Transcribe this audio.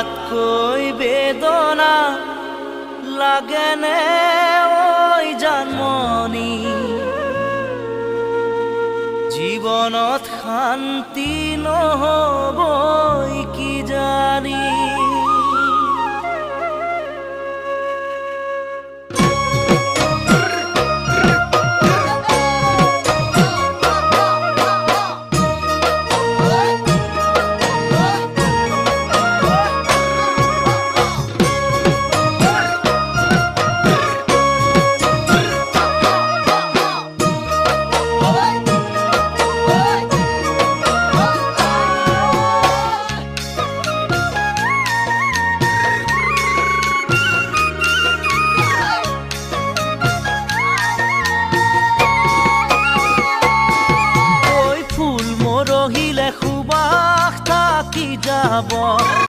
তাতকৈ বেদনা লাগেনে ঐ জানমণি জীৱনত শান্তি নহবই কি জানি যাব